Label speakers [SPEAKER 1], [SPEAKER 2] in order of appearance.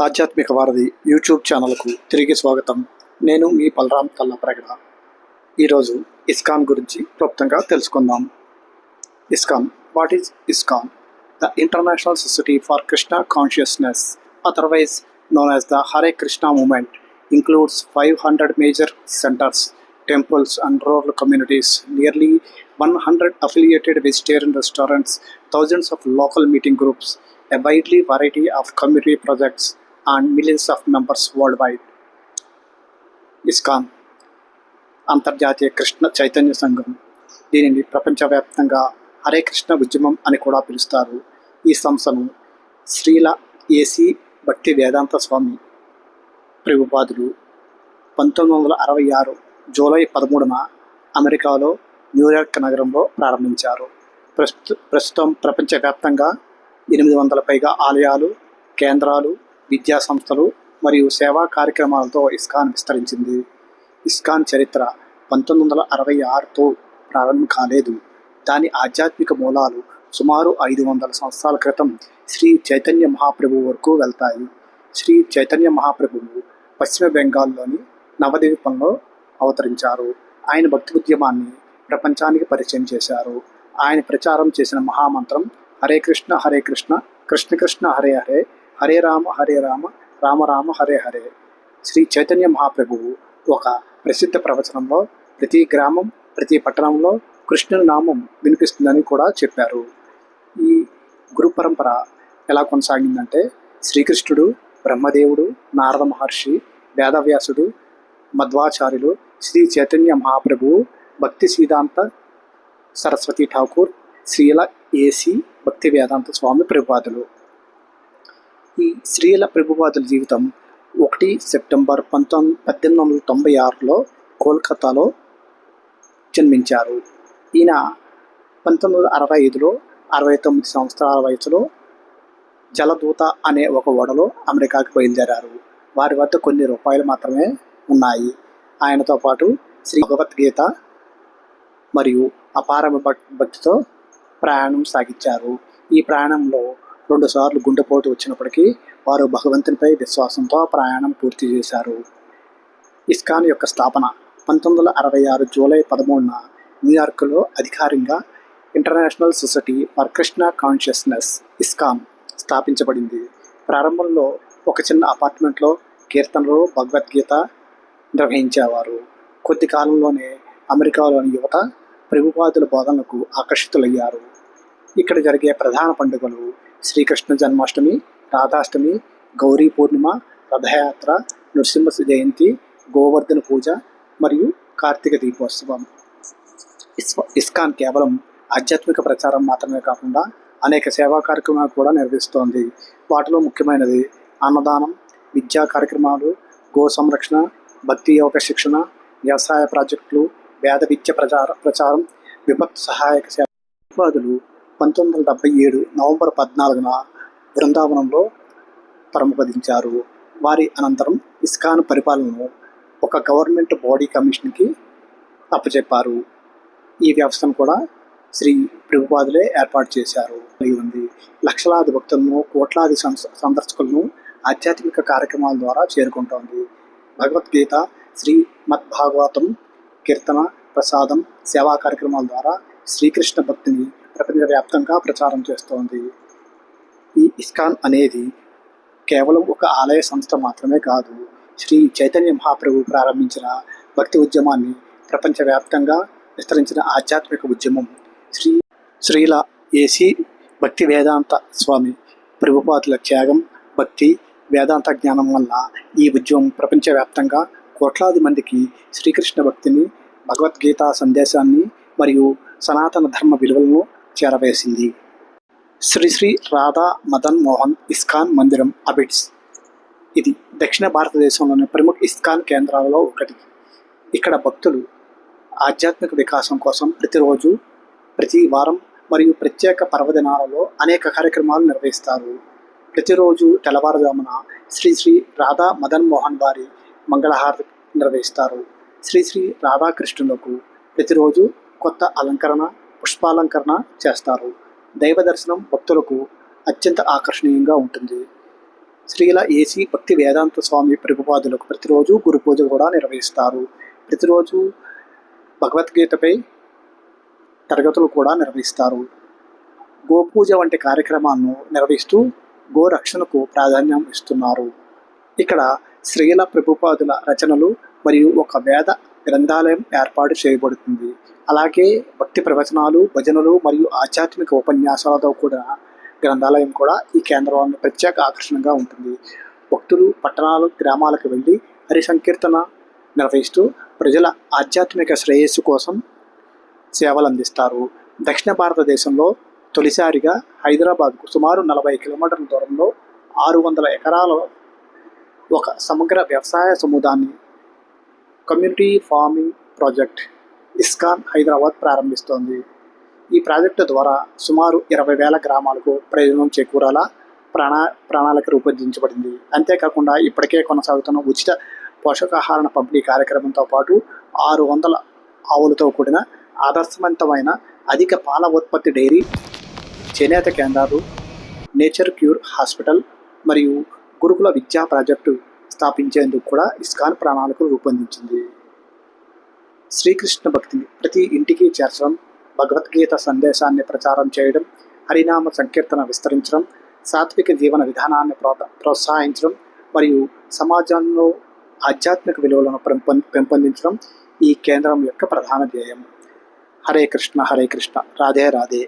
[SPEAKER 1] ఆధ్యాత్మిక వారధి యూట్యూబ్ ఛానల్కు తిరిగి స్వాగతం. నేను మీ బలరాం కల్లప్రగడ. ఈరోజు ఇస్కాన్ గురించి క్లుప్తంగా తెలుసుకుందాం. ISKCON. What is ISKCON? The international society for Krishna consciousness, otherwise known as the Hare Krishna movement, includes 500 major centers, temples and rural communities, nearly 100 affiliated vegetarian restaurants, thousands of local meeting groups, a widely variety of community projects, and millions of members worldwide. ISKCON అంతర్జాతీయ కృష్ణ చైతన్య సంఘం. దీనిని ప్రపంచవ్యాప్తంగా హరే కృష్ణ ఉద్యమం అని కూడా పిలుస్తారు. ఈ సంస్థను శ్రీల ఏసీ భక్తి వేదాంత స్వామి ప్రభుపాదులు 1966 జూలై 13న అమెరికాలో న్యూయార్క్ నగరంలో ప్రారంభించారు. ప్రస్తుతం ప్రపంచవ్యాప్తంగా 800 పైగా ఆలయాలు, కేంద్రాలు, విద్యా సంస్థలు మరియు సేవా కార్యక్రమాలతో ఇస్కాన్ విస్తరించింది. ఇస్కాన్ చరిత్ర 1966తో ప్రారంభం కాలేదు. దాని ఆధ్యాత్మిక మూలాలు సుమారు 500 సంవత్సరాల క్రితం శ్రీ చైతన్య మహాప్రభువు వరకు వెళ్తాయి. శ్రీ చైతన్య మహాప్రభువు పశ్చిమ బెంగాల్లోని నవద్వీపంలో అవతరించారు. ఆయన భక్తి ఉద్యమాన్ని ప్రపంచానికి పరిచయం చేశారు. ఆయన ప్రచారం చేసిన మహామంత్రం హరే కృష్ణ హరే కృష్ణ, కృష్ణ కృష్ణ హరే హరే, హరే రామ రామ రామ హరే హరే. శ్రీ చైతన్య మహాప్రభువు ఒక ప్రసిద్ధ ప్రవచనంలో ప్రతి గ్రామం, ప్రతి పట్టణంలో కృష్ణుని నామం వినిపిస్తుందని కూడా చెప్పారు. ఈ గురు పరంపర ఎలా కొనసాగిందంటే, శ్రీకృష్ణుడు, బ్రహ్మదేవుడు, నారద మహర్షి, వేదవ్యాసుడు, మధ్వాచార్యులు, శ్రీ చైతన్య మహాప్రభువు, భక్తి సిద్ధాంత సరస్వతి ఠాకూర్, శ్రీల ఏసీ భక్తి వేదాంత స్వామి ప్రభుపాదులు. ఈ శ్రీల ప్రభుపాదుల జీవితం 1 సెప్టెంబర్ 1896లో కోల్కతాలో జన్మించారు. ఈయన 1965లో 69 సంవత్సరాల వయసులో జలదూత అనే ఒక ఓడలో అమెరికాకి బయలుదేరారు. వారి వద్ద కొన్ని రూపాయలు మాత్రమే ఉన్నాయి. ఆయనతో పాటు శ్రీ భగవద్గీత మరియు అపార భక్తితో ప్రయాణం సాగించారు. ఈ ప్రయాణంలో 2 సార్లు గుండెపోటు వచ్చినప్పటికీ వారు భగవంతునిపై విశ్వాసంతో ప్రయాణం పూర్తి చేశారు. ఇస్కాన్ యొక్క స్థాపన 1966 జూలై 13న న్యూయార్క్లో అధికారికంగా international society for Krishna consciousness ISKCON స్థాపించబడింది. ప్రారంభంలో ఒక చిన్న అపార్ట్మెంట్లో కీర్తనలు, భగవద్గీత నిర్వహించేవారు. కొద్ది కాలంలోనే అమెరికాలోని యువత ప్రభుపాదుల బోధనలకు ఆకర్షితులయ్యారు. ఇక్కడ జరిగే ప్రధాన పండుగలు శ్రీకృష్ణ జన్మాష్టమి, రాధాష్టమి, గౌరీ పూర్ణిమ, రథయాత్ర, నృసింహ జయంతి, గోవర్ధన పూజ మరియు కార్తీక దీపోత్సవం. ఇస్కాన్ కేవలం ఆధ్యాత్మిక ప్రచారం మాత్రమే కాకుండా అనేక సేవా కార్యక్రమాలు కూడా నిర్వహిస్తోంది. వాటిలో ముఖ్యమైనది అన్నదానం, విద్యా కార్యక్రమాలు, గో సంరక్షణ, భక్తి యోగ శిక్షణ, వ్యవసాయ ప్రాజెక్టులు, వేద విద్య ప్రచారం, విపత్తు సహాయక సేవ. ప్రభుపాదులు 1977 నవంబర్ 14న బృందావనంలో పరమపదించారు. వారి అనంతరం ఇస్కాన్ పరిపాలనను ఒక గవర్నమెంట్ బాడీ కమిషన్కి అప్పచెప్పారు. ఈ వ్యవస్థను కూడా శ్రీ ప్రభుపాదులే ఏర్పాటు చేశారు. ఉంది లక్షలాది భక్తులను, కోట్లాది సందర్శకులను ఆధ్యాత్మిక కార్యక్రమాల ద్వారా చేరుకుంటోంది. భగవద్గీత, శ్రీ మద్భాగవతం, కీర్తన, ప్రసాదం, సేవా కార్యక్రమాల ద్వారా శ్రీకృష్ణ భక్తిని ప్రపంచవ్యాప్తంగా ప్రచారం చేస్తోంది. ఈ ఇస్కాన్ అనేది కేవలం ఒక ఆలయ సంస్థ మాత్రమే కాదు. శ్రీ చైతన్య మహాప్రభు ప్రారంభించిన భక్తి ఉద్యమాన్ని ప్రపంచవ్యాప్తంగా విస్తరించిన ఆధ్యాత్మిక ఉద్యమం. శ్రీల ఏసీ భక్తి వేదాంత స్వామి ప్రభుపాదుల త్యాగం, భక్తి, వేదాంత జ్ఞానం వల్ల ఈ ఉద్యమం ప్రపంచవ్యాప్తంగా కోట్లాది మందికి శ్రీకృష్ణ భక్తిని, భగవద్గీత సందేశాన్ని మరియు సనాతన ధర్మ విలువలను చేరవేసింది. శ్రీ శ్రీ రాధా మదన్ మోహన్ ఇస్కాన్ మందిరం అబిడ్స్. ఇది దక్షిణ భారతదేశంలోని ప్రముఖ ఇస్కాన్ కేంద్రాలలో ఒకటి. ఇక్కడ భక్తులు ఆధ్యాత్మిక వికాసం కోసం ప్రతిరోజు, ప్రతి వారం మరియు ప్రత్యేక పర్వదినాలలో అనేక కార్యక్రమాలు నిర్వహిస్తారు. ప్రతిరోజు తెల్లవారుజామున శ్రీ శ్రీ రాధా మదన్ మోహన్ వారి మంగళహారతి నిర్వహిస్తారు. శ్రీ శ్రీ రాధాకృష్ణులకు ప్రతిరోజు కొత్త అలంకరణ, పుష్పాలంకరణ చేస్తారు. దైవ దర్శనం భక్తులకు అత్యంత ఆకర్షణీయంగా ఉంటుంది. శ్రీల ఏసీ భక్తి వేదాంత స్వామి ప్రభుపాదులకు ప్రతిరోజు గురు పూజ కూడా నిర్వహిస్తారు. ప్రతిరోజు భగవద్గీతపై తరగతులు కూడా నిర్వహిస్తారు. గోపూజ వంటి కార్యక్రమాలను నిర్వహిస్తూ గోరక్షణకు ప్రాధాన్యం ఇస్తున్నారు. ఇక్కడ శ్రీల ప్రభుపాదుల రచనలు మరియు ఒక వేద గ్రంథాలయం ఏర్పాటు చేయబడుతుంది. అలాగే భక్తి ప్రవచనాలు, భజనలు మరియు ఆధ్యాత్మిక ఉపన్యాసాలతో కూడిన గ్రంథాలయం కూడా ఈ కేంద్రంలో ప్రత్యేక ఆకర్షణగా ఉంటుంది. భక్తులు పట్టణాలు, గ్రామాలకు వెళ్ళి హరి సంకీర్తన నిర్వహిస్తూ ప్రజల ఆధ్యాత్మిక శ్రేయస్సు కోసం సేవలు అందిస్తారు. దక్షిణ భారతదేశంలో తొలిసారిగా హైదరాబాద్కు సుమారు 40 కిలోమీటర్ల దూరంలో 600 ఎకరాల ఒక సమగ్ర వ్యవసాయ సముదాయాన్ని community farming project ISKCON Hyderabad ప్రారంభిస్తోంది. ఈ ప్రాజెక్టు ద్వారా సుమారు 20,000 గ్రామాలకు ప్రయోజనం చేకూరాలా ప్రణాళిక రూపొందించబడింది. అంతేకాకుండా ఇప్పటికే కొనసాగుతున్న ఉచిత పోషకాహార పంపిణీ కార్యక్రమంతో పాటు 600 ఆవులతో కూడిన ఆదర్శవంతమైన అధిక పాల ఉత్పత్తి డైరీ, చేనేత కేంద్రాలు, నేచర్ క్యూర్ హాస్పిటల్ మరియు గురుకుల విద్యా ప్రాజెక్టు స్థాపించేందుకు కూడా ఇస్కాన్ ప్రణాళికలు రూపొందించింది. శ్రీకృష్ణ భక్తిని ప్రతి ఇంటికి చేర్చడం, భగవద్గీత సందేశాన్ని ప్రచారం చేయడం, హరినామ సంకీర్తన విస్తరించడం, సాత్విక జీవన విధానాన్ని ప్రోత్సహించడం మరియు సమాజంలో ఆధ్యాత్మిక విలువలను పెంపొందించడం ఈ కేంద్రం యొక్క ప్రధాన ధ్యేయం. హరే కృష్ణ రాధే రాధే.